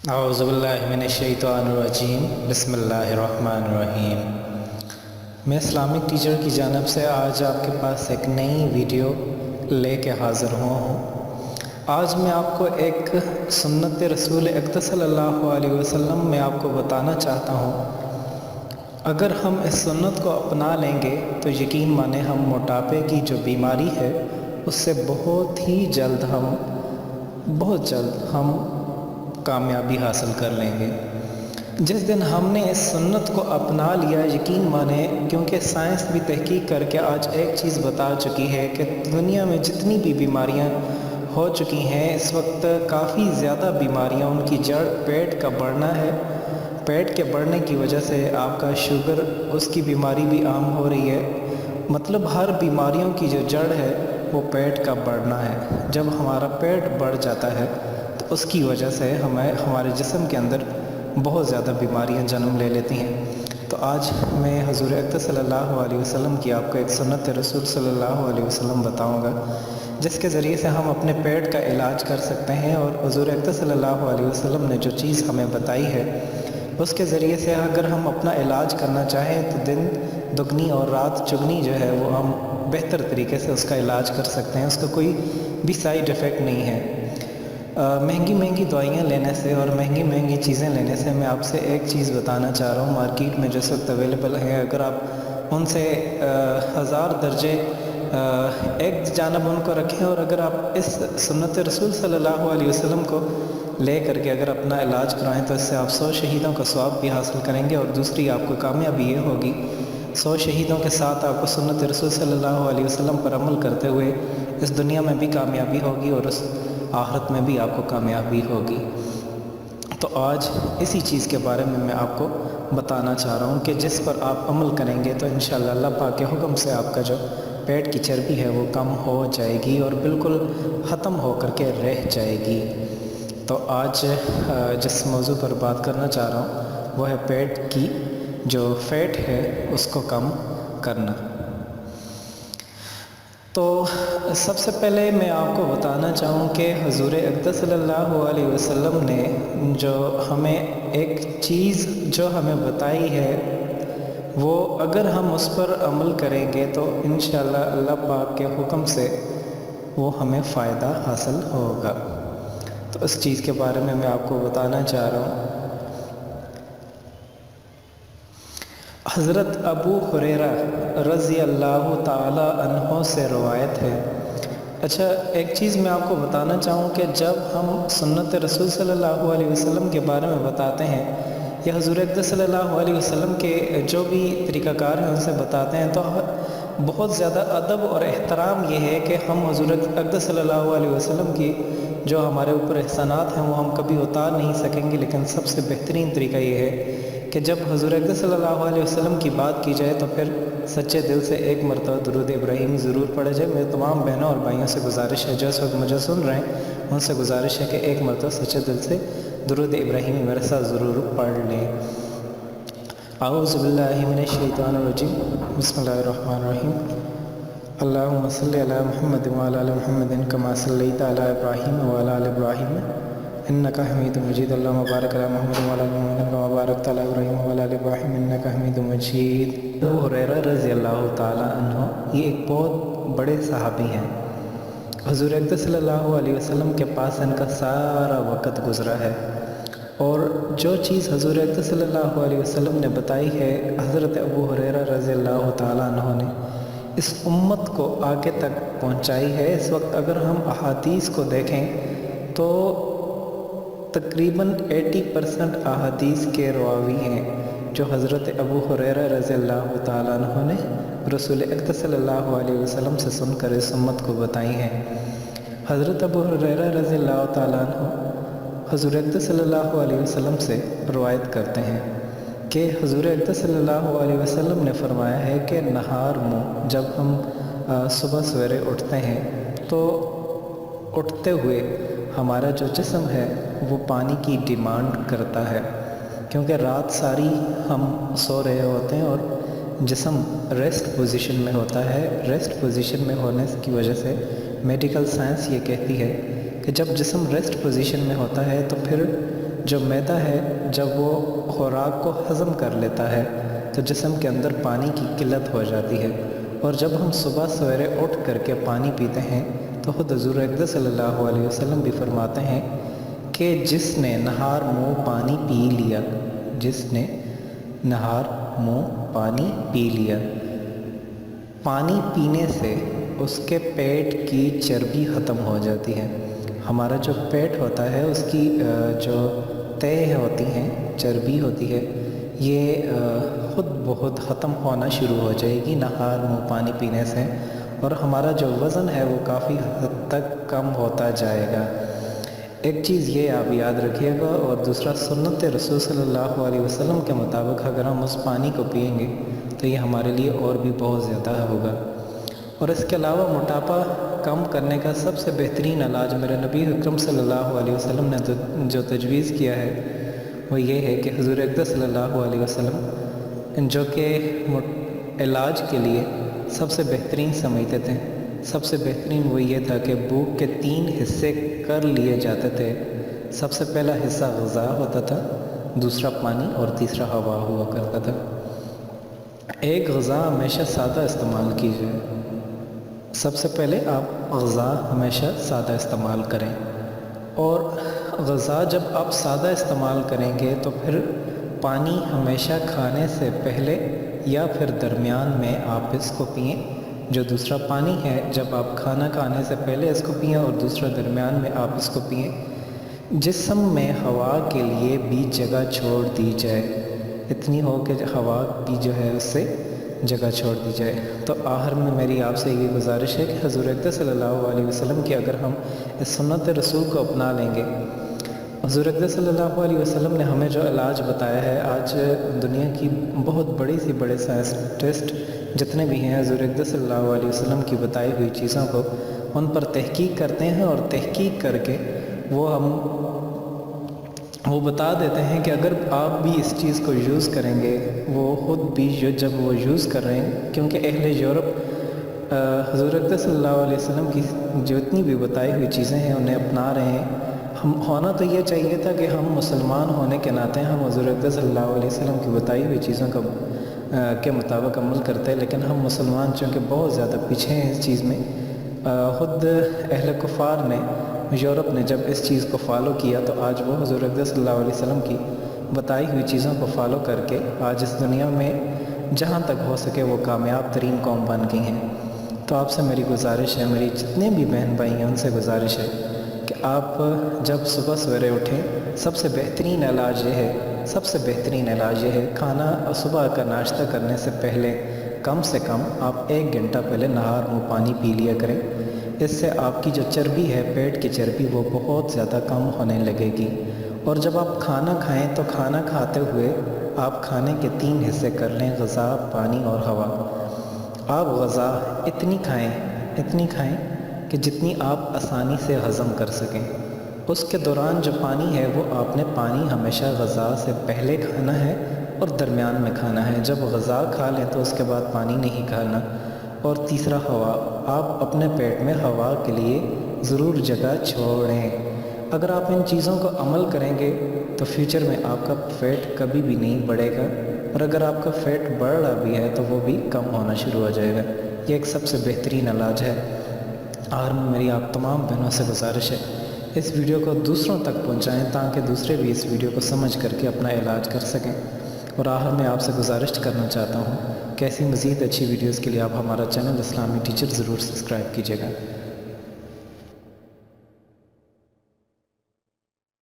اعوذ باللہ من الشیطان الرجیم بسم اللہ الرحمن الرحیم۔ میں اسلامک ٹیچر کی جانب سے آج آپ کے پاس ایک نئی ویڈیو لے کے حاضر ہوں۔ آج میں آپ کو ایک سنت رسول اقدس صلی اللہ علیہ وسلم میں آپ کو بتانا چاہتا ہوں، اگر ہم اس سنت کو اپنا لیں گے تو یقین مانیں ہم موٹاپے کی جو بیماری ہے اس سے بہت جلد ہم کامیابی حاصل کر لیں گے۔ جس دن ہم نے اس سنت کو اپنا لیا، یقین مانیں، کیونکہ سائنس بھی تحقیق کر کے آج ایک چیز بتا چکی ہے کہ دنیا میں جتنی بھی بیماریاں ہو چکی ہیں اس وقت کافی زیادہ بیماریاں ان کی جڑ پیٹ کا بڑھنا ہے۔ پیٹ کے بڑھنے کی وجہ سے آپ کا شوگر، اس کی بیماری بھی عام ہو رہی ہے۔ مطلب ہر بیماریوں کی جو جڑ ہے وہ پیٹ کا بڑھنا ہے۔ جب ہمارا پیٹ بڑھ جاتا ہے تو اس کی وجہ سے ہمارے جسم کے اندر بہت زیادہ بیماریاں جنم لے لیتی ہیں۔ تو آج میں حضور اقدس صلی اللہ علیہ وسلم کی آپ کو ایک سنت رسول صلی اللہ علیہ وسلم بتاؤں گا، جس کے ذریعے سے ہم اپنے پیٹ کا علاج کر سکتے ہیں۔ اور حضور اقدس صلی اللہ علیہ وسلم نے جو چیز ہمیں بتائی ہے اس کے ذریعے سے اگر ہم اپنا علاج کرنا چاہیں تو دن دگنی اور رات چگنی جو ہے وہ ہم بہتر طریقے سے اس کا علاج کر سکتے ہیں۔ اس کا کوئی بھی سائیڈ افیکٹ نہیں ہے۔ مہنگی دوائیاں لینے سے اور مہنگی چیزیں لینے سے میں آپ سے ایک چیز بتانا چاہ رہا ہوں، مارکیٹ میں جس وقت اویلیبل ہیں، اگر آپ ان سے 1000 درجے ایک جانب ان کو رکھیں اور اگر آپ اس سنت رسول صلی اللہ علیہ وسلم کو لے کر کے اگر اپنا علاج کرائیں تو اس سے آپ 100 شہیدوں کا ثواب بھی حاصل کریں گے۔ اور دوسری آپ کو کامیابی یہ ہوگی، 100 شہیدوں کے ساتھ آپ کو سنت رسول صلی اللہ علیہ وسلم پر عمل کرتے ہوئے اس دنیا میں بھی کامیابی ہوگی اور اس آخرت میں بھی آپ کو کامیابی ہوگی۔ تو آج اسی چیز کے بارے میں آپ کو بتانا چاہ رہا ہوں کہ جس پر آپ عمل کریں گے تو انشاءاللہ اللہ پاک کے حکم سے آپ کا جو پیٹ کی چربی ہے وہ کم ہو جائے گی اور بالکل ختم ہو کر کے رہ جائے گی۔ تو آج جس موضوع پر بات کرنا چاہ رہا ہوں وہ ہے پیٹ کی جو فیٹ ہے اس کو کم کرنا۔ تو سب سے پہلے میں آپ کو بتانا چاہوں کہ حضور اقدس صلی اللہ علیہ وسلم نے جو ہمیں ایک چیز جو ہمیں بتائی ہے وہ اگر ہم اس پر عمل کریں گے تو انشاءاللہ اللہ پاک کے حکم سے وہ ہمیں فائدہ حاصل ہوگا۔ تو اس چیز کے بارے میں آپ کو بتانا چاہ رہا ہوں۔ حضرت ابو ہریرہ رضی اللہ تعالی عنہ سے روایت ہے۔ اچھا، ایک چیز میں آپ کو بتانا چاہوں کہ جب ہم سنت رسول صلی اللہ علیہ وسلم کے بارے میں بتاتے ہیں یا حضور اقدس صلی اللہ علیہ وسلم کے جو بھی طریقہ کار ہیں ان سے بتاتے ہیں تو بہت زیادہ ادب اور احترام یہ ہے کہ ہم حضور اقدس صلی اللہ علیہ وسلم کی جو ہمارے اوپر احسانات ہیں وہ ہم کبھی اتار نہیں سکیں گے، لیکن سب سے بہترین طریقہ یہ ہے کہ جب حضور اقدس صلی اللہ علیہ وسلم کی بات کی جائے تو پھر سچے دل سے ایک مرتبہ درود ابراہیمی ضرور پڑھا جائے۔ میرے تمام بہنوں اور بھائیوں سے گزارش ہے جو اس وقت مجھے سن رہے ہیں ان سے گزارش ہے کہ ایک مرتبہ سچے دل سے درود ابراہیمی میرے ساتھ ضرور پڑھ لیں۔ اعوذ باللہ من الشیطان الرجیم بسم اللہ الرحمن الرحیم۔ اللہم صلی علی محمد وعلی آل محمد کما صلیت علی ابراہیم وعلی آل ابراہیم انکا حمید مجید۔ اللہم بارک علی محمد وعلی آل محمد کما بارکت علی ابراہیم وعلی آل ابراہیم انکا حمید مجید۔ ابو ہریرہ رضی اللہ تعالی عنہ یہ ایک بہت بڑے صحابی ہیں۔ حضور اقدس صلی اللہ علیہ وسلم کے پاس ان کا سارا وقت گزرا ہے اور جو چیز حضور اقدس صلی اللہ علیہ وسلم نے بتائی ہے حضرت ابو ہریرہ رضی اللہ تعالی عنہ نے اس امت کو آگے تک پہنچائی ہے۔ اس وقت اگر ہم احادیث کو دیکھیں تو تقریباً 80% احادیث کے راوی ہیں جو حضرت ابو ہریرہ رضی اللہ تعالیٰ عنہ نے رسول اقدس صلی اللہ علیہ وسلم سے سن کر اس امت کو بتائی ہیں۔ حضرت ابو ہریرہ رضی اللہ تعالیٰ عنہ حضور اقدس صلی اللہ علیہ وسلم سے روایت کرتے ہیں کہ حضور اقدس صلی اللہ علیہ وسلم نے فرمایا ہے کہ نہار منہ جب ہم صبح سویرے اٹھتے ہیں تو اٹھتے ہوئے ہمارا جو جسم ہے وہ پانی کی ڈیمانڈ کرتا ہے، کیونکہ رات ساری ہم سو رہے ہوتے ہیں اور جسم ریسٹ پوزیشن میں ہوتا ہے۔ ریسٹ پوزیشن میں ہونے کی وجہ سے میڈیکل سائنس یہ کہتی ہے کہ جب جسم ریسٹ پوزیشن میں ہوتا ہے تو پھر جو میدا ہے جب وہ خوراک کو ہضم کر لیتا ہے تو جسم کے اندر پانی کی قلت ہو جاتی ہے، اور جب ہم صبح سویرے اٹھ کر کے پانی پیتے ہیں تو خود حضور اقدس صلی اللہ علیہ وسلم بھی فرماتے ہیں کہ جس نے نہار منہ پانی پی لیا، جس نے نہار منہ پانی پی لیا، پانی پینے سے اس کے پیٹ کی چربی ختم ہو جاتی ہے۔ ہمارا جو پیٹ ہوتا ہے اس کی جو تہ ہوتی ہیں، چربی ہوتی ہے، یہ خود بخود ختم ہونا شروع ہو جائے گی نہار منہ پانی پینے سے، اور ہمارا جو وزن ہے وہ کافی حد تک کم ہوتا جائے گا۔ ایک چیز یہ آپ یاد رکھیے گا، اور دوسرا سنت رسول صلی اللہ علیہ وسلم کے مطابق اگر ہم اس پانی کو پئیں گے تو یہ ہمارے لیے اور بھی بہت زیادہ ہوگا۔ اور اس کے علاوہ موٹاپا کم کرنے کا سب سے بہترین علاج میرے نبی اکرم صلی اللہ علیہ وسلم نے جو تجویز کیا ہے وہ یہ ہے کہ حضور اقدس صلی اللہ علیہ وسلم جو کہ علاج کے لیے سب سے بہترین سمجھتے تھے، سب سے بہترین وہ یہ تھا کہ بھوک کے 3 حصے کر لیے جاتے تھے۔ سب سے پہلا حصہ غذا ہوتا تھا، دوسرا پانی، اور تیسرا ہوا ہوا کرتا تھا۔ ایک غذا ہمیشہ سادہ استعمال کیجیے۔ سب سے پہلے آپ غذا ہمیشہ سادہ استعمال کریں، اور غذا جب آپ سادہ استعمال کریں گے تو پھر پانی ہمیشہ کھانے سے پہلے یا پھر درمیان میں آپ اس کو پئیں۔ جو دوسرا پانی ہے جب آپ کھانا کھانے سے پہلے اس کو پئیں اور دوسرا درمیان میں آپ اس کو پئیں۔ جسم میں ہوا کے لیے بھی جگہ چھوڑ دی جائے، اتنی ہو کہ ہوا بھی جو ہے اس سے جگہ چھوڑ دی جائے۔ تو آخر میں میری آپ سے یہ گزارش ہے کہ حضور اقدس صلی اللہ علیہ وسلم کی اگر ہم اس سنت رسول کو اپنا لیں گے، حضور اقدس صلی اللہ علیہ وسلم نے ہمیں جو علاج بتایا ہے، آج دنیا کی بہت بڑی سی بڑے سائنسسٹ جتنے بھی ہیں حضور اقدس صلی اللہ علیہ وسلم کی بتائی ہوئی چیزوں کو ان پر تحقیق کرتے ہیں، اور تحقیق کر کے وہ بتا دیتے ہیں کہ اگر آپ بھی اس چیز کو یوز کریں گے، وہ خود بھی جب وہ یوز کر رہے ہیں، کیونکہ اہل یورپ حضور اقدس صلی اللہ علیہ وسلم کی جتنی بھی بتائی ہوئی چیزیں ہیں انہیں اپنا رہے ہیں۔ ہم ہونا تو یہ چاہیے تھا کہ ہم مسلمان ہونے کے ناطے ہم حضور اقدس صلی اللہ علیہ وسلم کی بتائی ہوئی چیزوں کے مطابق عمل کرتے ہیں، لیکن ہم مسلمان چونکہ بہت زیادہ پیچھے ہیں اس چیز میں۔ خود اہل کفار نے، یورپ نے جب اس چیز کو فالو کیا تو آج وہ حضور اقدس صلی اللہ علیہ وسلم کی بتائی ہوئی چیزوں کو فالو کر کے آج اس دنیا میں جہاں تک ہو سکے وہ کامیاب ترین قوم بن گئی ہیں۔ تو آپ سے میری گزارش ہے، میری جتنے بھی بہن بھائی ہیں ان سے گزارش ہے کہ آپ جب صبح سویرے اٹھیں، سب سے بہترین علاج یہ ہے، سب سے بہترین علاج یہ ہے، کھانا صبح کا ناشتہ کرنے سے پہلے کم سے کم آپ 1 گھنٹہ پہلے نہار منہ پانی پی لیا کریں۔ اس سے آپ کی جو چربی ہے، پیٹ کی چربی، وہ بہت زیادہ کم ہونے لگے گی۔ اور جب آپ کھانا کھائیں تو کھانا کھاتے ہوئے آپ کھانے کے 3 حصے کر لیں، غذا، پانی اور ہوا۔ آپ غذا اتنی کھائیں کہ جتنی آپ آسانی سے ہضم کر سکیں۔ اس کے دوران جو پانی ہے وہ آپ نے پانی ہمیشہ غذا سے پہلے کھانا ہے اور درمیان میں کھانا ہے۔ جب غذا کھا لیں تو اس کے بعد پانی نہیں کھانا۔ اور تیسرا ہوا، آپ اپنے پیٹ میں ہوا کے لیے ضرور جگہ چھوڑیں۔ اگر آپ ان چیزوں کو عمل کریں گے تو فیوچر میں آپ کا فیٹ کبھی بھی نہیں بڑھے گا، اور اگر آپ کا فیٹ بڑھ رہا بھی ہے تو وہ بھی کم ہونا شروع ہو جائے گا۔ یہ ایک سب سے بہترین علاج ہے۔ اور میری آپ تمام بہنوں سے گزارش ہے اس ویڈیو کو دوسروں تک پہنچائیں تاکہ دوسرے بھی اس ویڈیو کو سمجھ کر کے اپنا علاج کر سکیں۔ اور آخر میں آپ سے گزارش کرنا چاہتا ہوں کہ ایسی مزید اچھی ویڈیوز کے لیے آپ ہمارا چینل اسلامی ٹیچر ضرور سبسکرائب کیجیے گا۔